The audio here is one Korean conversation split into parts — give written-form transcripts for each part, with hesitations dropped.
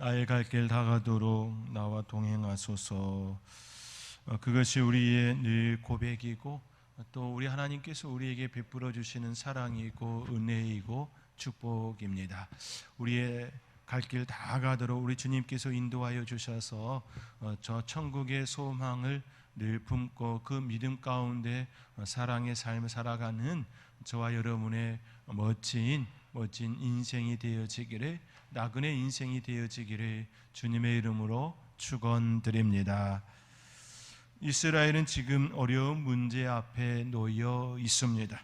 나의 갈 길 다가도록 나와 동행하소서. 그것이 우리의 늘 고백이고 또 우리 하나님께서 우리에게 베풀어 주시는 사랑이고 은혜이고 축복입니다. 우리의 갈 길 다가도록 우리 주님께서 인도하여 주셔서 저 천국의 소망을 늘 품고 그 믿음 가운데 사랑의 삶을 살아가는 저와 여러분의 멋진 인생이 되어지기를, 나그네 인생이 되어지기를 주님의 이름으로 축원드립니다. 이스라엘은 지금 어려운 문제 앞에 놓여 있습니다.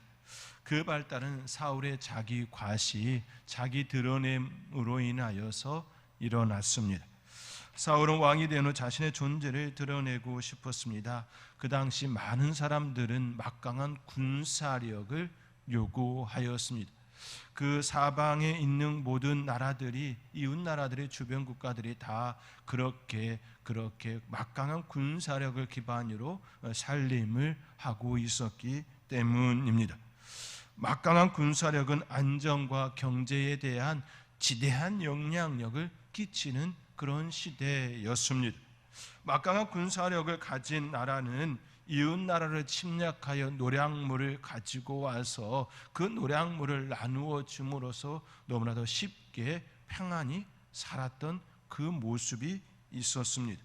그 발달은 사울의 자기 과시, 자기 드러냄으로 인하여서 일어났습니다. 사울은 왕이 된 후 자신의 존재를 드러내고 싶었습니다. 그 당시 많은 사람들은 막강한 군사력을 요구하였습니다. 그 사방에 있는 모든 나라들이, 이웃 나라들의 주변 국가들이 다 그렇게 막강한 군사력을 기반으로 살림을 하고 있었기 때문입니다. 막강한 군사력은 안정과 경제에 대한 지대한 영향력을 끼치는 그런 시대였습니다. 막강한 군사력을 가진 나라는 이웃 나라를 침략하여 노략물을 가지고 와서 그 노략물을 나누어 줌으로써 너무나도 쉽게 평안히 살았던 그 모습이 있었습니다.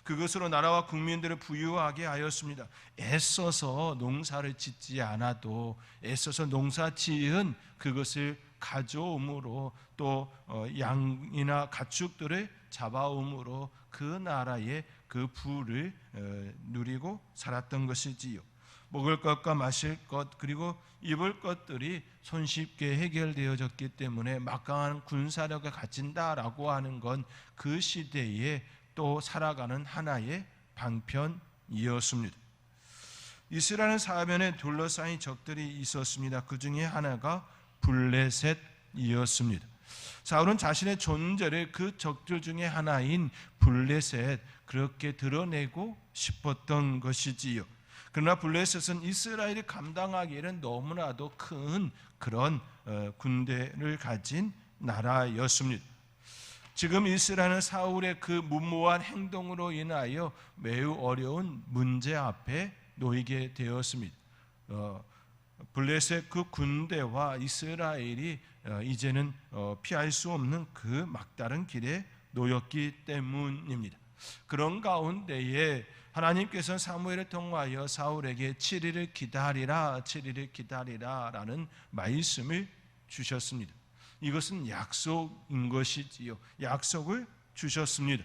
그것으로 나라와 국민들을 부유하게 하였습니다. 애써서 농사를 짓지 않아도 애써서 농사 지은 그것을 가져옴으로 또 양이나 가축들을 잡아옴으로 그 나라의 그 부를 누리고 살았던 것이지요. 먹을 것과 마실 것 그리고 입을 것들이 손쉽게 해결되어졌기 때문에 막강한 군사력을 가진다라고 하는 건 그 시대에 또 살아가는 하나의 방편이었습니다. 이스라엘 사면에 둘러싸인 적들이 있었습니다. 그 중에 하나가 블레셋이었습니다. 사울은 자신의 존재를 그 적들 중에 하나인 블레셋 그렇게 드러내고 싶었던 것이지요. 그러나 블레셋은 이스라엘이 감당하기에는 너무나도 큰 그런 군대를 가진 나라였습니다. 지금 이스라엘은 사울의 그 무모한 행동으로 인하여 매우 어려운 문제 앞에 놓이게 되었습니다. 블레셋 그 군대와 이스라엘이 이제는 피할 수 없는 그 막다른 길에 놓였기 때문입니다. 그런 가운데에 하나님께서는 사무엘을 통하여 사울에게 7일을 기다리라 라는 말씀을 주셨습니다. 이것은 약속인 것이지요. 약속을 주셨습니다.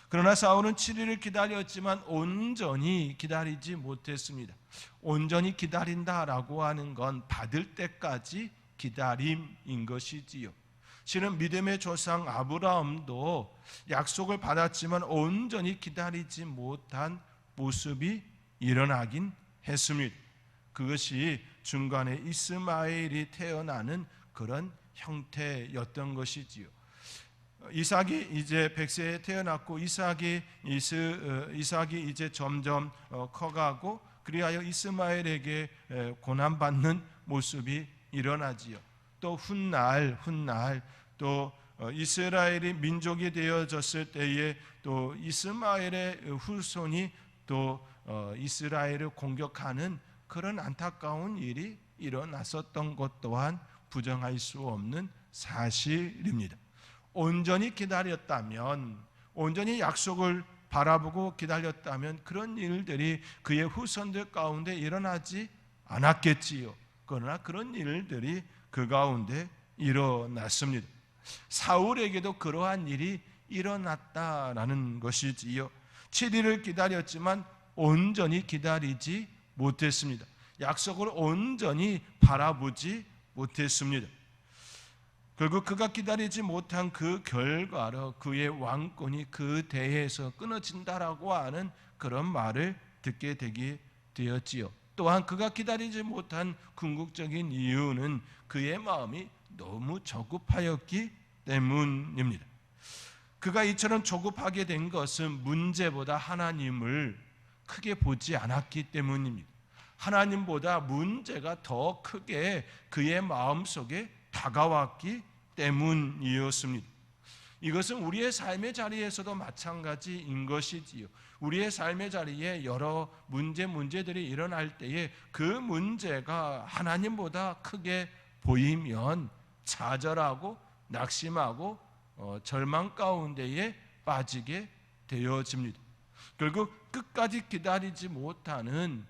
그러나 사울은 7일을 기다렸지만 온전히 기다리지 못했습니다. 온전히 기다린다라고 하는 건 받을 때까지 기다림인 것이지요. 실은 믿음의 조상 아브라함도 약속을 받았지만 온전히 기다리지 못한 모습이 일어나긴 했습니다. 그것이 중간에 이스마엘이 태어나는 그런 형태였던 것이지요. 이삭이 이제 100세에 태어났고 이삭이 이제 점점 커가고 그리하여 이스마엘에게 고난받는 모습이 일어나지요. 또 훗날 또 이스라엘이 민족이 되어졌을 때에 또 이스마엘의 후손이 또 이스라엘을 공격하는 그런 안타까운 일이 일어났었던 것 또한 부정할 수 없는 사실입니다. 온전히 기다렸다면, 온전히 약속을 바라보고 기다렸다면 그런 일들이 그의 후손들 가운데 일어나지 않았겠지요. 그러나 그런 일들이 그 가운데 일어났습니다. 사울에게도 그러한 일이 일어났다라는 것이지요. 7일을 기다렸지만 온전히 기다리지 못했습니다. 약속을 온전히 바라보지 못했습니다. 결국 그가 기다리지 못한 그 결과로 그의 왕권이 그 대에서 끊어진다라고 하는 그런 말을 듣게 되었지요. 또한 그가 기다리지 못한 궁극적인 이유는 그의 마음이 너무 조급하였기 때문입니다. 그가 이처럼 조급하게 된 것은 문제보다 하나님을 크게 보지 않았기 때문입니다. 하나님보다 문제가 더 크게 그의 마음속에 다가왔기 때문이었습니다. 이것은 우리의 삶의 자리에서도 마찬가지인 것이지요. 우리의 삶의 자리에 여러 문제들이 일어날 때에 그 문제가 하나님보다 크게 보이면 좌절하고 낙심하고 절망 가운데에 빠지게 되어집니다. 결국 끝까지 기다리지 못하는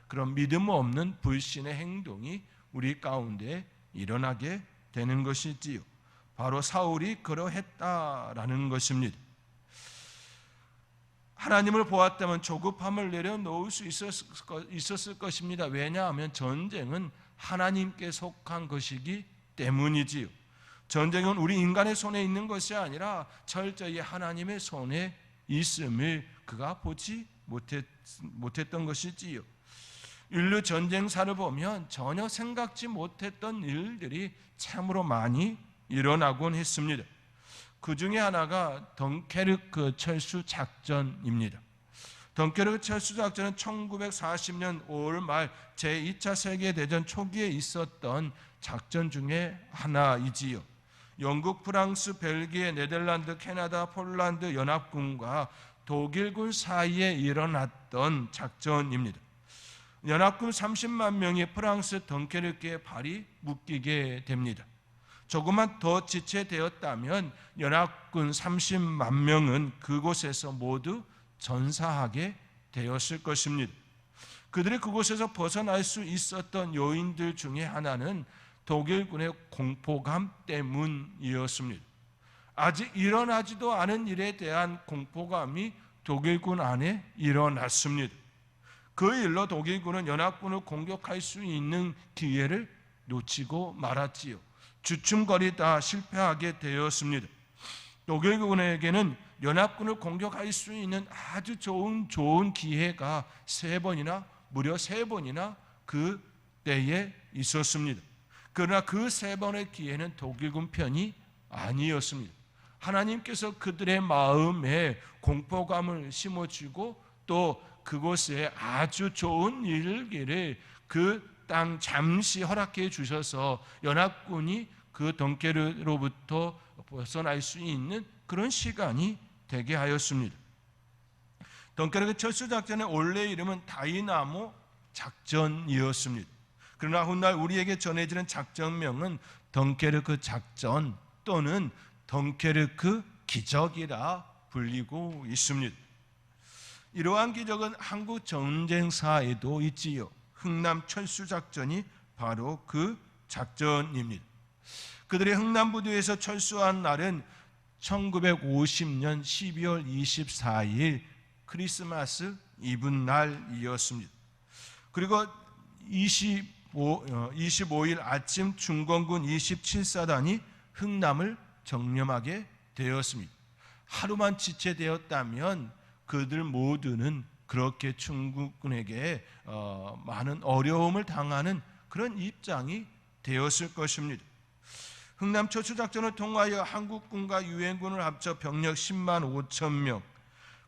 그런 믿음 없는 불신의 행동이 우리 가운데 일어나게 되는 것이지요. 바로 사울이 그러했다라는 것입니다. 하나님을 보았다면 조급함을 내려놓을 수 있었을 것입니다. 왜냐하면 전쟁은 하나님께 속한 것이기 때문이지요. 전쟁은 우리 인간의 손에 있는 것이 아니라 철저히 하나님의 손에 있음을 그가 보지 못했던 것이지요. 인류 전쟁사를 보면 전혀 생각지 못했던 일들이 참으로 많이 일어나곤 했습니다. 그 중에 하나가 덩케르크 철수 작전입니다. 덩케르크 철수 작전은 1940년 5월 말 제2차 세계대전 초기에 있었던 작전 중에 하나이지요. 영국, 프랑스, 벨기에, 네덜란드, 캐나다, 폴란드 연합군과 독일군 사이에 일어났던 작전입니다. 연합군 30만 명이 프랑스 덩케르크에 발이 묶이게 됩니다. 조금만 더 지체되었다면 연합군 30만 명은 그곳에서 모두 전사하게 되었을 것입니다. 그들이 그곳에서 벗어날 수 있었던 요인들 중에 하나는 독일군의 공포감 때문이었습니다. 아직 일어나지도 않은 일에 대한 공포감이 독일군 안에 일어났습니다. 그 일로 독일군은 연합군을 공격할 수 있는 기회를 놓치고 말았지요. 주춤거리다 실패하게 되었습니다. 독일군에게는 연합군을 공격할 수 있는 아주 좋은 기회가 무려 세 번이나 그 때에 있었습니다. 그러나 그 세 번의 기회는 독일군 편이 아니었습니다. 하나님께서 그들의 마음에 공포감을 심어주고 또 그곳에 아주 좋은 일기를 그 땅 잠시 허락해 주셔서 연합군이 그 덩케르로부터 벗어날 수 있는 그런 시간이 되게 하였습니다. 덩케르크 철수작전의 원래 이름은 다이나모 작전이었습니다. 그러나 훗날 우리에게 전해지는 작전명은 덩케르크 작전 또는 덩케르크 기적이라 불리고 있습니다. 이러한 기적은 한국 전쟁사에도 있지요. 흥남 철수작전이 바로 그 작전입니다. 그들이 흥남부두에서 철수한 날은 1950년 12월 24일 크리스마스 이브날이었습니다. 그리고 25일 아침 중공군 27사단이 흥남을 정념하게 되었습니다. 하루만 지체되었다면 그들 모두는 그렇게 중국군에게 많은 어려움을 당하는 그런 입장이 되었을 것입니다. 흥남 철수작전을 통하여 한국군과 유엔군을 합쳐 병력 10만 5천 명,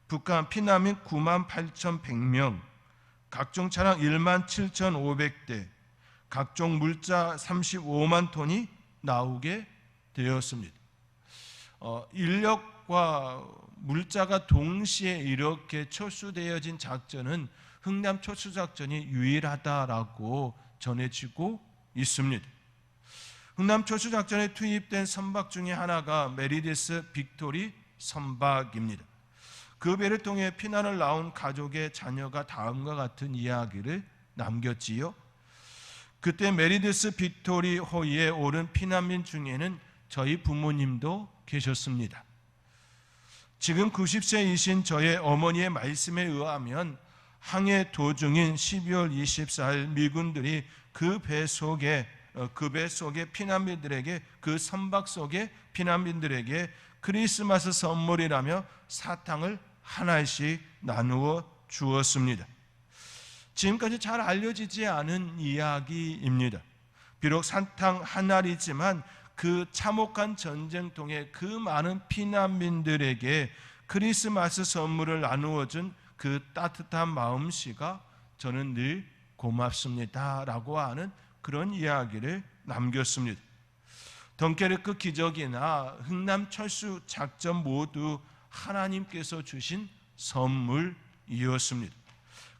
북한 피난민 9만 8,100명, 각종 차량 1만 7,500대, 각종 물자 35만 톤이 나오게 되었습니다. 인력과 물자가 동시에 이렇게 철수되어진 작전은 흥남 철수작전이 유일하다라고 전해지고 있습니다. 흥남 철수작전에 투입된 선박 중에 하나가 메리디스 빅토리 선박입니다. 그 배를 통해 피난을 나온 가족의 자녀가 다음과 같은 이야기를 남겼지요. 그때 메리디스 빅토리 호위에 오른 피난민 중에는 저희 부모님도 계셨습니다. 지금 90세이신 저의 어머니의 말씀에 의하면 항해 도중인 12월 24일 미군들이 그 배 속에 피난민들에게, 그 선박 속에 피난민들에게 크리스마스 선물이라며 사탕을 하나씩 나누어 주었습니다. 지금까지 잘 알려지지 않은 이야기입니다. 비록 사탕 한 알이지만 그 참혹한 전쟁통에 그 많은 피난민들에게 크리스마스 선물을 나누어준 그 따뜻한 마음씨가 저는 늘 고맙습니다라고 하는 그런 이야기를 남겼습니다. 덩케르크 기적이나 흥남 철수 작전 모두 하나님께서 주신 선물이었습니다.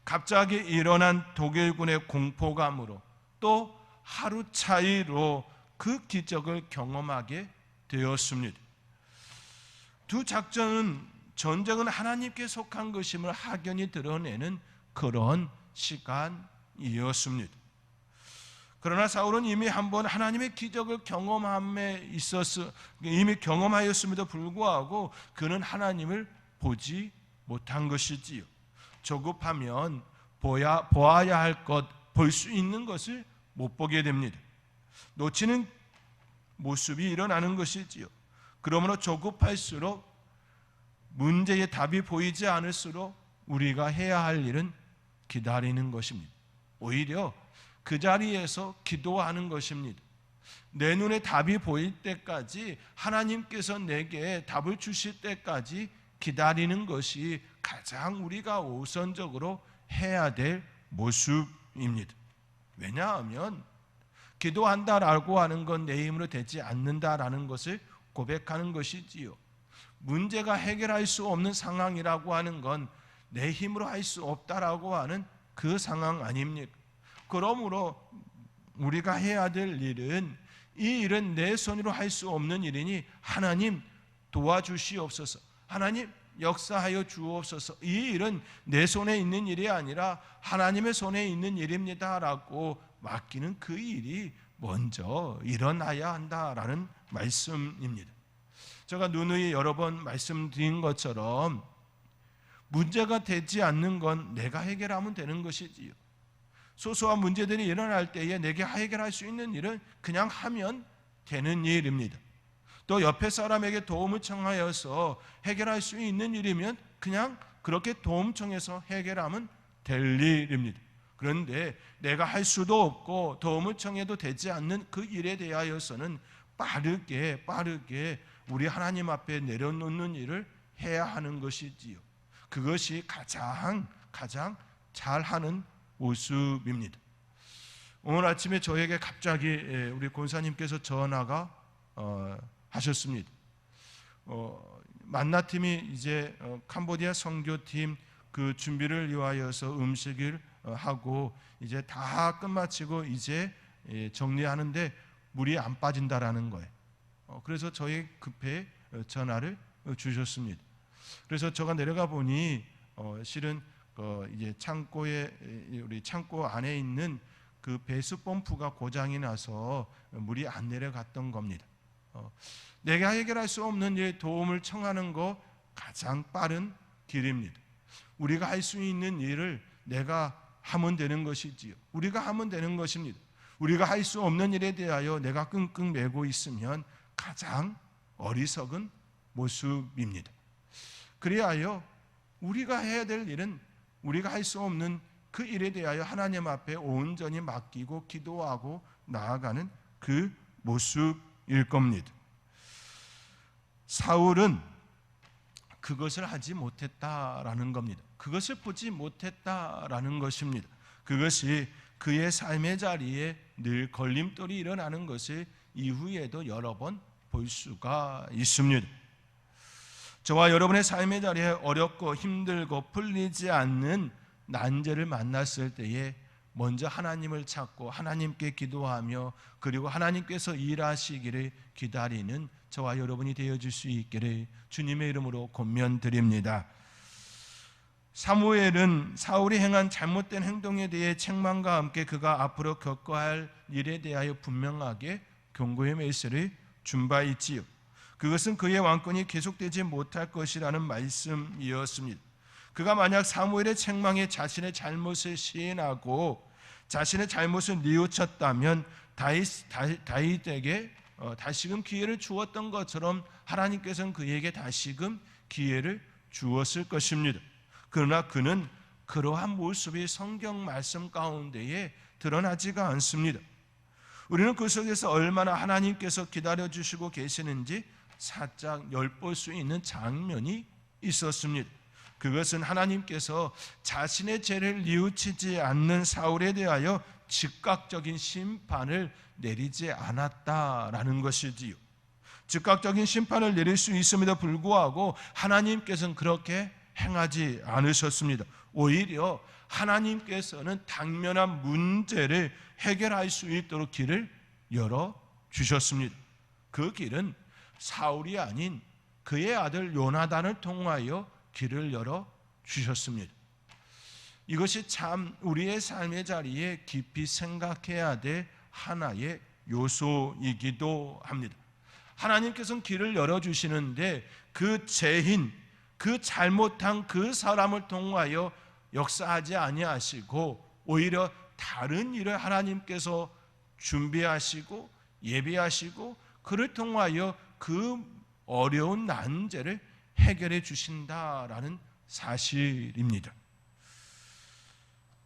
갑자기 일어난 독일군의 공포감으로 또 하루 차이로 그 기적을 경험하게 되었습니다. 두 작전은 전쟁은 하나님께 속한 것임을 확연히 드러내는 그런 시간이었습니다. 그러나 사울은 이미 한번 하나님의 기적을 경험함에 있어서 이미 경험하였음에도 불구하고 그는 하나님을 보지 못한 것이지요. 조급하면 보아야 할 것, 볼 수 있는 것을 못 보게 됩니다. 놓치는 모습이 일어나는 것이지요. 그러므로 조급할수록 문제의 답이 보이지 않을수록 우리가 해야 할 일은 기다리는 것입니다. 오히려 그 자리에서 기도하는 것입니다. 내 눈에 답이 보일 때까지, 하나님께서 내게 답을 주실 때까지 기다리는 것이 가장 우리가 우선적으로 해야 될 모습입니다. 왜냐하면 기도한다라고 하는 건 내 힘으로 되지 않는다라는 것을 고백하는 것이지요. 문제가 해결할 수 없는 상황이라고 하는 건 내 힘으로 할 수 없다라고 하는 그 상황 아닙니까? 그러므로 우리가 해야 될 일은, 이 일은 내 손으로 할 수 없는 일이니 하나님 도와주시옵소서, 하나님 역사하여 주옵소서, 이 일은 내 손에 있는 일이 아니라 하나님의 손에 있는 일입니다라고 맡기는 그 일이 먼저 일어나야 한다라는 말씀입니다. 제가 누누이 여러 번 말씀드린 것처럼 문제가 되지 않는 건 내가 해결하면 되는 것이지요. 소소한 문제들이 일어날 때에 내게 해결할 수 있는 일은 그냥 하면 되는 일입니다. 또 옆에 사람에게 도움을 청하여서 해결할 수 있는 일이면 그냥 그렇게 도움 청해서 해결하면 될 일입니다. 그런데 내가 할 수도 없고 도움을 청해도 되지 않는 그 일에 대하여서는 빠르게 우리 하나님 앞에 내려놓는 일을 해야 하는 것이지요. 그것이 가장 잘하는 모습입니다. 오늘 아침에 저에게 갑자기 우리 권사님께서 전화가 하셨습니다. 만나팀이 이제 캄보디아 선교팀 그 준비를 위하여서 음식을 하고 이제 다 끝마치고 이제 정리하는데 물이 안 빠진다라는 거예요. 그래서 저희 급히 전화를 주셨습니다. 그래서 제가 내려가 보니 실은 이제 우리 창고 안에 있는 그 배수 펌프가 고장이 나서 물이 안 내려갔던 겁니다. 내가 해결할 수 없는 일 도움을 청하는 거 가장 빠른 길입니다. 우리가 할 수 있는 일을 내가 하면 되는 것이지요. 우리가 하면 되는 것입니다. 우리가 할 수 없는 일에 대하여 내가 끙끙 매고 있으면 가장 어리석은 모습입니다. 그리하여 우리가 해야 될 일은 우리가 할 수 없는 그 일에 대하여 하나님 앞에 온전히 맡기고 기도하고 나아가는 그 모습일 겁니다. 사울은 그것을 하지 못했다라는 겁니다. 그것을 보지 못했다라는 것입니다. 그것이 그의 삶의 자리에 늘 걸림돌이 일어나는 것을 이후에도 여러 번 볼 수가 있습니다. 저와 여러분의 삶의 자리에 어렵고 힘들고 풀리지 않는 난제를 만났을 때에 먼저 하나님을 찾고 하나님께 기도하며 그리고 하나님께서 일하시기를 기다리는 저와 여러분이 되어줄 수 있기를 주님의 이름으로 권면드립니다. 사무엘은 사울이 행한 잘못된 행동에 대해 책망과 함께 그가 앞으로 겪어야 할 일에 대하여 분명하게 경고의 메시지를 준 바 있지요. 그것은 그의 왕권이 계속되지 못할 것이라는 말씀이었습니다. 그가 만약 사무엘의 책망에 자신의 잘못을 시인하고 자신의 잘못을 뉘우쳤다면 다윗에게 다시금 기회를 주었던 것처럼 하나님께서는 그에게 다시금 기회를 주었을 것입니다. 그러나 그는 그러한 모습이 성경 말씀 가운데에 드러나지가 않습니다. 우리는 그 속에서 얼마나 하나님께서 기다려주시고 계시는지 살짝 엿볼 수 있는 장면이 있었습니다. 그것은 하나님께서 자신의 죄를 뉘우치지 않는 사울에 대하여 즉각적인 심판을 내리지 않았다라는 것이지요. 즉각적인 심판을 내릴 수 있음에도 불구하고 하나님께서는 그렇게 행하지 않으셨습니다. 오히려 하나님께서는 당면한 문제를 해결할 수 있도록 길을 열어주셨습니다. 그 길은 사울이 아닌 그의 아들 요나단을 통하여 길을 열어주셨습니다. 이것이 참 우리의 삶의 자리에 깊이 생각해야 될 하나의 요소이기도 합니다. 하나님께서는 길을 열어주시는데 그 죄인, 그 잘못한 그 사람을 통하여 역사하지 아니하시고 오히려 다른 일을 하나님께서 준비하시고 예비하시고 그를 통하여 그 어려운 난제를 해결해 주신다라는 사실입니다.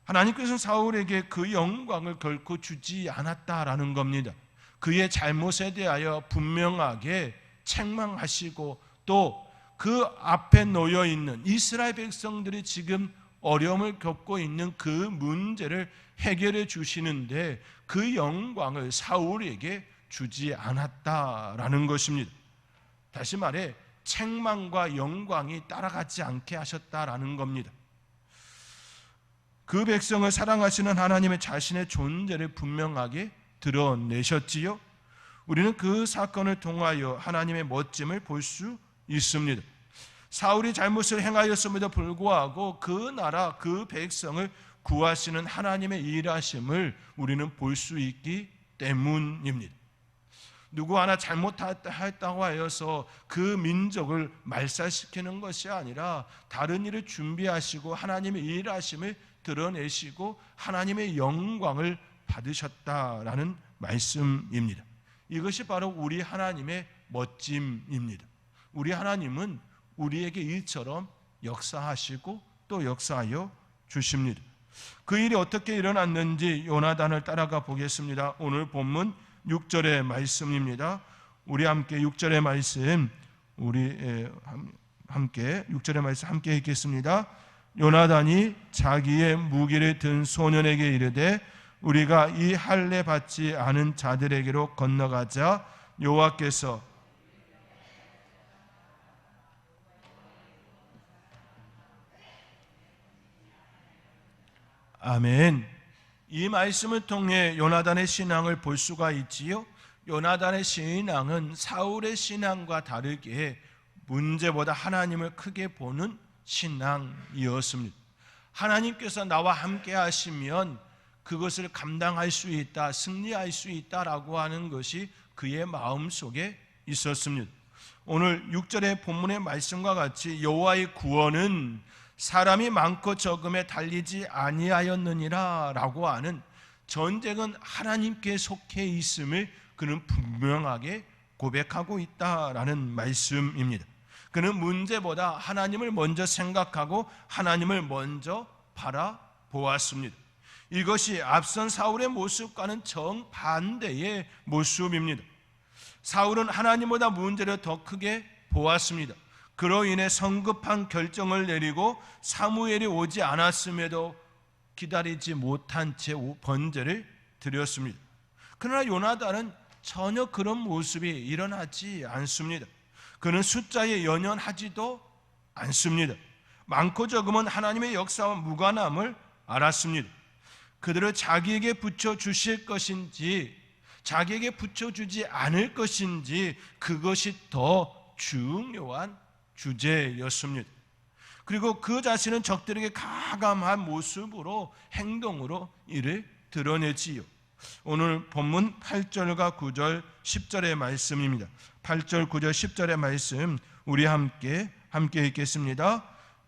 하나님께서는 사울에게 그 영광을 결코 주지 않았다라는 겁니다. 그의 잘못에 대하여 분명하게 책망하시고 또 그 앞에 놓여 있는 이스라엘 백성들이 지금 어려움을 겪고 있는 그 문제를 해결해 주시는데 그 영광을 사울에게 주지 않았다라는 것입니다. 다시 말해 책망과 영광이 따라가지 않게 하셨다라는 겁니다. 그 백성을 사랑하시는 하나님의 자신의 존재를 분명하게 드러내셨지요. 우리는 그 사건을 통하여 하나님의 멋짐을 볼 수 있습니다. 사울이 잘못을 행하였음에도 불구하고 그 나라 그 백성을 구하시는 하나님의 일하심을 우리는 볼 수 있기 때문입니다. 누구 하나 잘못했다고 하여서 그 민족을 말살시키는 것이 아니라 다른 일을 준비하시고 하나님의 일하심을 드러내시고 하나님의 영광을 받으셨다라는 말씀입니다. 이것이 바로 우리 하나님의 멋짐입니다. 우리 하나님은 우리에게 일처럼 역사하시고 또 역사하여 주십니다. 그 일이 어떻게 일어났는지 요나단을 따라가 보겠습니다. 오늘 본문 6절의 말씀입니다. 우리 함께 6절의 말씀 함께 6절의 말씀 함께 읽겠습니다. 요나단이 자기의 무기를 든 소년에게 이르되 우리가 이 할례 받지 않은 자들에게로 건너가자. 여호와께서 아멘. 이 말씀을 통해 요나단의 신앙을 볼 수가 있지요. 요나단의 신앙은 사울의 신앙과 다르게 문제보다 하나님을 크게 보는 신앙이었습니다. 하나님께서 나와 함께 하시면 그것을 감당할 수 있다, 승리할 수 있다라고 하는 것이 그의 마음속에 있었습니다. 오늘 6절의 본문의 말씀과 같이 여호와의 구원은 사람이 많고 적음에 달리지 아니하였느니라 라고 하는 전쟁은 하나님께 속해 있음을 그는 분명하게 고백하고 있다라는 말씀입니다. 그는 문제보다 하나님을 먼저 생각하고 하나님을 먼저 바라보았습니다. 이것이 앞선 사울의 모습과는 정반대의 모습입니다. 사울은 하나님보다 문제를 더 크게 보았습니다. 그로 인해 성급한 결정을 내리고 사무엘이 오지 않았음에도 기다리지 못한 채 번제를 드렸습니다. 그러나 요나단은 전혀 그런 모습이 일어나지 않습니다. 그는 숫자에 연연하지도 않습니다. 많고 적음은 하나님의 역사와 무관함을 알았습니다. 그들을 자기에게 붙여주실 것인지 자기에게 붙여주지 않을 것인지 그것이 더 중요한 주제였습니다. 그리고 그 자신은 적들에게 가감한 모습으로 행동으로 이를 드러내지요. 오늘 본문 8절과 9절 10절의 말씀입니다. 8절 9절 10절의 말씀 우리 함께 읽겠습니다.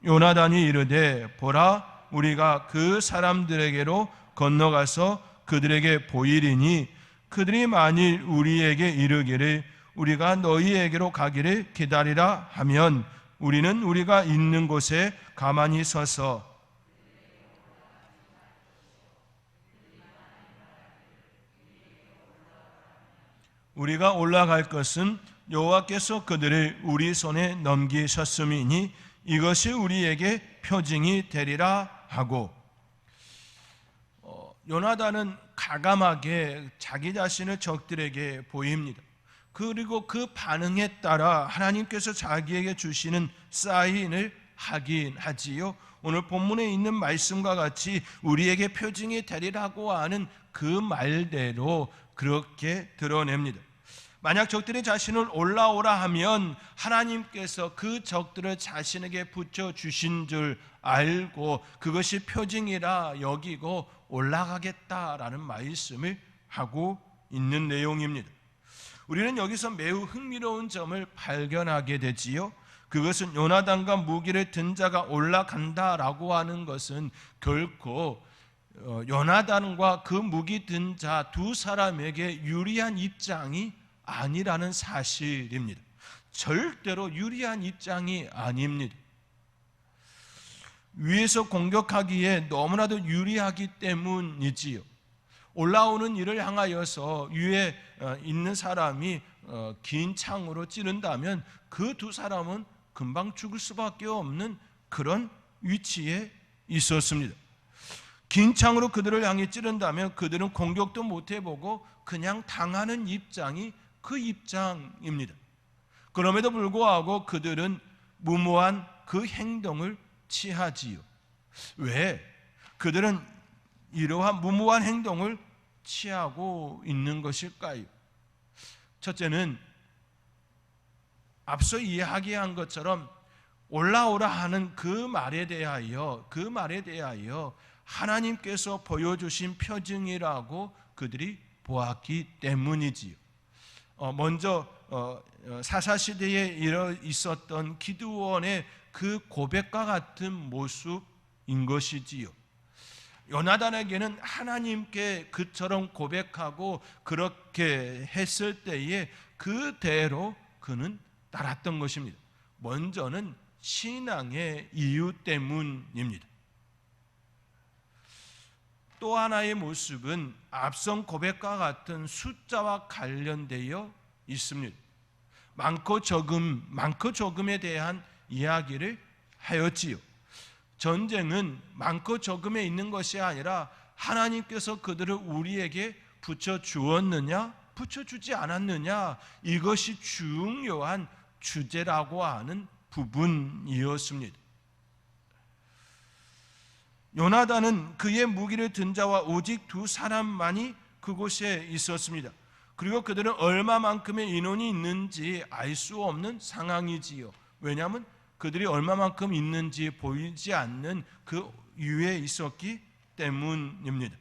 요나단이 이르되 보라 우리가 그 사람들에게로 건너가서 그들에게 보이리니 그들이 만일 우리에게 이르기를 우리가 너희에게로 가기를 기다리라 하면 우리는 우리가 있는 곳에 가만히 서서 우리가 올라갈 것은 여호와께서 그들을 우리 손에 넘기셨음이니 이것이 우리에게 표징이 되리라 하고 요나단은 가감하게 자기 자신을 적들에게 보입니다. 그리고 그 반응에 따라 하나님께서 자기에게 주시는 사인을 하긴 하지요. 오늘 본문에 있는 말씀과 같이 우리에게 표징이 되리라고 하는 그 말대로 그렇게 드러냅니다. 만약 적들이 자신을 올라오라 하면 하나님께서 그 적들을 자신에게 붙여주신 줄 알고 그것이 표징이라 여기고 올라가겠다라는 말씀을 하고 있는 내용입니다. 우리는 여기서 매우 흥미로운 점을 발견하게 되지요. 그것은 요나단과 무기를 든 자가 올라간다라고 하는 것은 결코 요나단과 그 무기 든 자 두 사람에게 유리한 입장이 아니라는 사실입니다. 절대로 유리한 입장이 아닙니다. 위에서 공격하기에 너무나도 유리하기 때문이지요. 올라오는 이를 향하여서 위에 있는 사람이 긴 창으로 찌른다면 그 두 사람은 금방 죽을 수밖에 없는 그런 위치에 있었습니다. 긴 창으로 그들을 향해 찌른다면 그들은 공격도 못 해보고 그냥 당하는 입장이 그 입장입니다. 그럼에도 불구하고 그들은 무모한 그 행동을 취하지요. 왜? 그들은 이러한 무모한 행동을 취하고 있는 것일까요? 첫째는 앞서 이야기한 것처럼 올라오라 하는 그 말에 대하여 하나님께서 보여주신 표징이라고 그들이 보았기 때문이지요. 먼저 사사시대에 있었던 기드온의 그 고백과 같은 모습인 것이지요. 요나단에게는 하나님께 그처럼 고백하고 그렇게 했을 때에 그대로 그는 따랐던 것입니다. 먼저는 신앙의 이유 때문입니다. 또 하나의 모습은 앞선 고백과 같은 숫자와 관련되어 있습니다. 많고 적음에 대한 이야기를 하였지요. 전쟁은 많고 적음에 있는 것이 아니라 하나님께서 그들을 우리에게 붙여주었느냐 붙여주지 않았느냐, 이것이 중요한 주제라고 하는 부분이었습니다. 요나단은 그의 무기를 든 자와 오직 두 사람만이 그곳에 있었습니다. 그리고 그들은 얼마만큼의 인원이 있는지 알 수 없는 상황이지요. 왜냐하면 그들이 얼마만큼 있는지 보이지 않는 그 위에 있었기 때문입니다.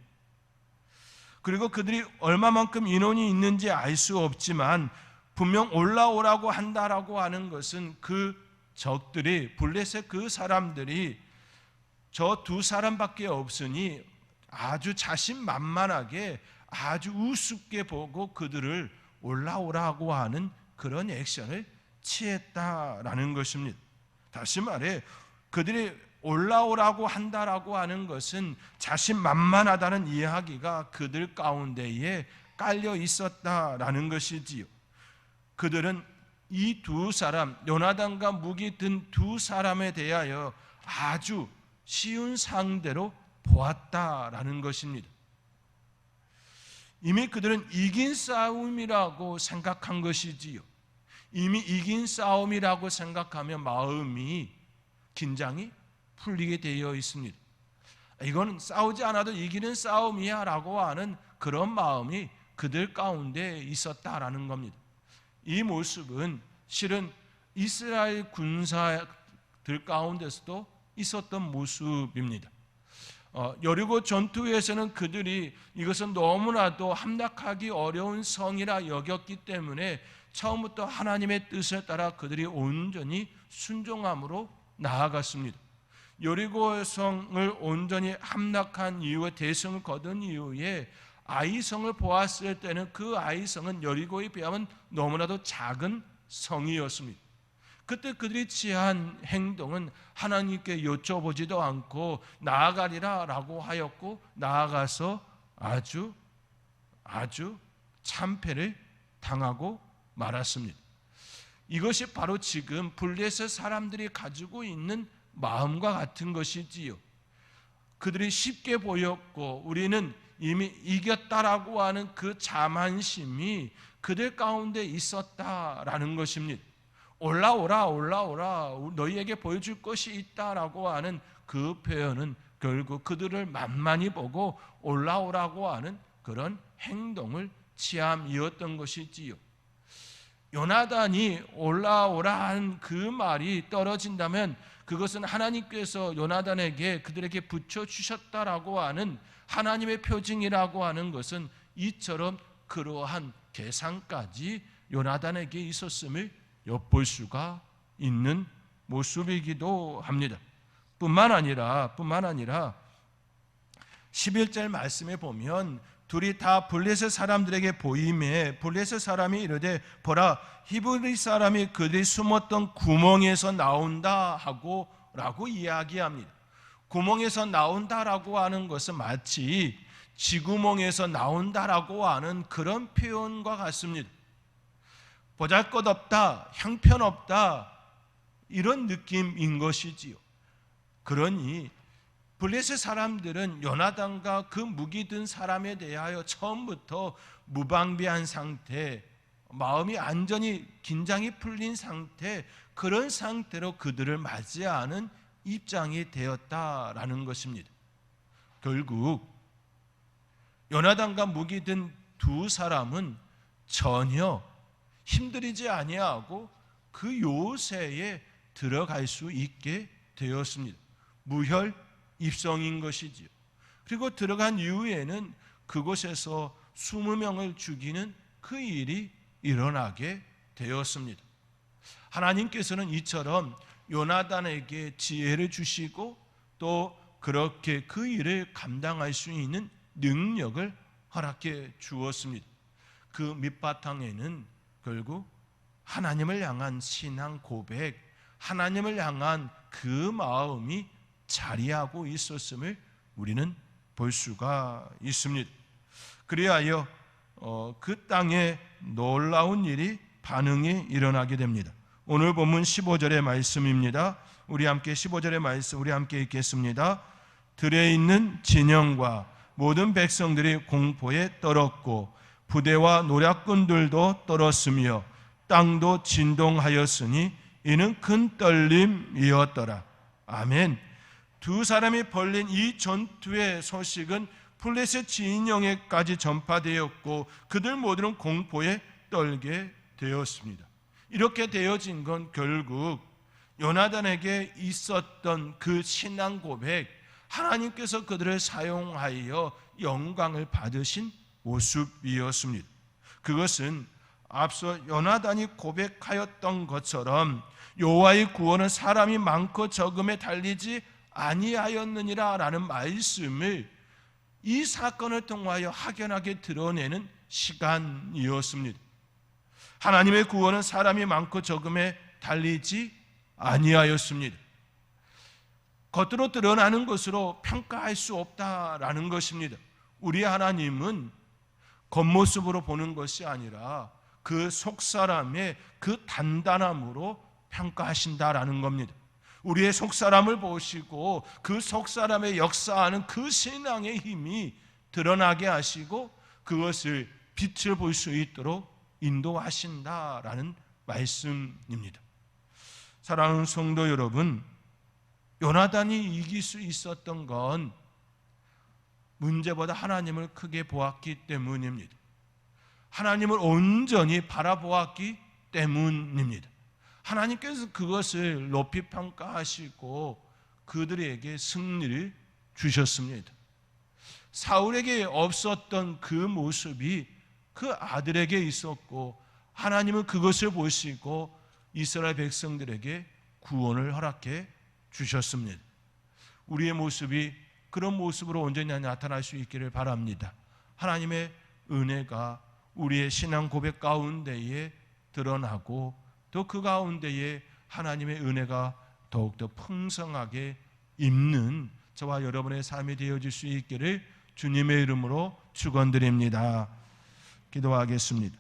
그리고 그들이 얼마만큼 인원이 있는지 알 수 없지만 분명 올라오라고 한다라고 하는 것은 그 적들이, 블레셋 그 사람들이 저 두 사람밖에 없으니 아주 자신만만하게 아주 우습게 보고 그들을 올라오라고 하는 그런 액션을 취했다라는 것입니다. 다시 말해 그들이 올라오라고 한다라고 하는 것은 자신만만하다는 이야기가 그들 가운데에 깔려 있었다라는 것이지요. 그들은 이 두 사람, 요나단과 무기 든 두 사람에 대하여 아주 쉬운 상대로 보았다라는 것입니다. 이미 그들은 이긴 싸움이라고 생각한 것이지요. 이미 이긴 싸움이라고 생각하면 마음이 긴장이 풀리게 되어 있습니다. 이건 싸우지 않아도 이기는 싸움이야 라고 하는 그런 마음이 그들 가운데 있었다라는 겁니다. 이 모습은 실은 이스라엘 군사들 가운데서도 있었던 모습입니다. 여리고 전투에서는 그들이 이것은 너무나도 함락하기 어려운 성이라 여겼기 때문에 처음부터 하나님의 뜻에 따라 그들이 온전히 순종함으로 나아갔습니다. 여리고 성을 온전히 함락한 이후에 대성을 거둔 이후에 아이성을 보았을 때는 그 아이성은 여리고에 비하면 너무나도 작은 성이었습니다. 그때 그들이 취한 행동은 하나님께 여쭤보지도 않고 나아가리라 라고 하였고 나아가서 아주 참패를 당하고 말았습니다. 이것이 바로 지금 블레셋 사람들이 가지고 있는 마음과 같은 것이지요. 그들이 쉽게 보였고 우리는 이미 이겼다라고 하는 그 자만심이 그들 가운데 있었다라는 것입니다. 올라오라 올라오라 너희에게 보여줄 것이 있다라고 하는 그 표현은 결국 그들을 만만히 보고 올라오라고 하는 그런 행동을 취함이었던 것이지요. 요나단이 올라오라 한 그 말이 떨어진다면 그것은 하나님께서 요나단에게 그들에게 붙여주셨다라고 하는 하나님의 표징이라고 하는 것은 이처럼 그러한 계산까지 요나단에게 있었음을 엿볼 수가 있는 모습이기도 합니다. 뿐만 아니라 11절 말씀에 보면 둘이 다 블레셋 사람들에게 보임에 블레셋 사람이 이르되 보라 히브리 사람이 그들이 숨었던 구멍에서 나온다 하고 라고 이야기합니다. 구멍에서 나온다라고 하는 것은 마치 쥐구멍에서 나온다라고 하는 그런 표현과 같습니다. 보잘것없다, 형편없다 이런 느낌인 것이지요. 그러니 블레셋 사람들은 요나단과 그 무기 든 사람에 대하여 처음부터 무방비한 상태, 마음이 완전히 긴장이 풀린 상태, 그런 상태로 그들을 맞이하는 입장이 되었다라는 것입니다. 결국 요나단과 무기 든 두 사람은 전혀 힘들이지 아니하고 그 요새에 들어갈 수 있게 되었습니다. 무혈 입성인 것이지요. 그리고 들어간 이후에는 그곳에서 20명을 죽이는 그 일이 일어나게 되었습니다. 하나님께서는 이처럼 요나단에게 지혜를 주시고 또 그렇게 그 일을 감당할 수 있는 능력을 허락해 주었습니다. 그 밑바탕에는 결국 하나님을 향한 신앙 고백, 하나님을 향한 그 마음이 자리하고 있었음을 우리는 볼 수가 있습니다. 그리하여 그 땅에 놀라운 일이 반응이 일어나게 됩니다. 오늘 본문 15절의 말씀입니다. 우리 함께 15절의 말씀 우리 함께 읽겠습니다. 들에 있는 진영과 모든 백성들이 공포에 떨었고 부대와 노략군들도 떨었으며 땅도 진동하였으니 이는 큰 떨림이었더라. 아멘. 두 사람이 벌린 이 전투의 소식은 블레셋 진영에까지 전파되었고 그들 모두는 공포에 떨게 되었습니다. 이렇게 되어진 건 결국 요나단에게 있었던 그 신앙 고백, 하나님께서 그들을 사용하여 영광을 받으신 모습이었습니다. 그것은 앞서 요나단이 고백하였던 것처럼 여호와의 구원은 사람이 많고 적음에 달리지 아니하였느니라 라는 말씀을 이 사건을 통하여 확연하게 드러내는 시간이었습니다. 하나님의 구원은 사람이 많고 적음에 달리지 아니하였습니다. 겉으로 드러나는 것으로 평가할 수 없다라는 것입니다. 우리 하나님은 겉모습으로 보는 것이 아니라 그 속사람의 그 단단함으로 평가하신다라는 겁니다. 우리의 속사람을 보시고 그 속사람의 역사하는 그 신앙의 힘이 드러나게 하시고 그것을 빛을 볼 수 있도록 인도하신다라는 말씀입니다. 사랑하는 성도 여러분, 요나단이 이길 수 있었던 건 문제보다 하나님을 크게 보았기 때문입니다. 하나님을 온전히 바라보았기 때문입니다. 하나님께서 그것을 높이 평가하시고 그들에게 승리를 주셨습니다. 사울에게 없었던 그 모습이 그 아들에게 있었고 하나님은 그것을 보시고 이스라엘 백성들에게 구원을 허락해 주셨습니다. 우리의 모습이 그런 모습으로 온전히 나타날 수 있기를 바랍니다. 하나님의 은혜가 우리의 신앙 고백 가운데에 드러나고 또 그 가운데에 하나님의 은혜가 더욱더 풍성하게 임는 저와 여러분의 삶이 되어질 수 있기를 주님의 이름으로 축원드립니다. 기도하겠습니다.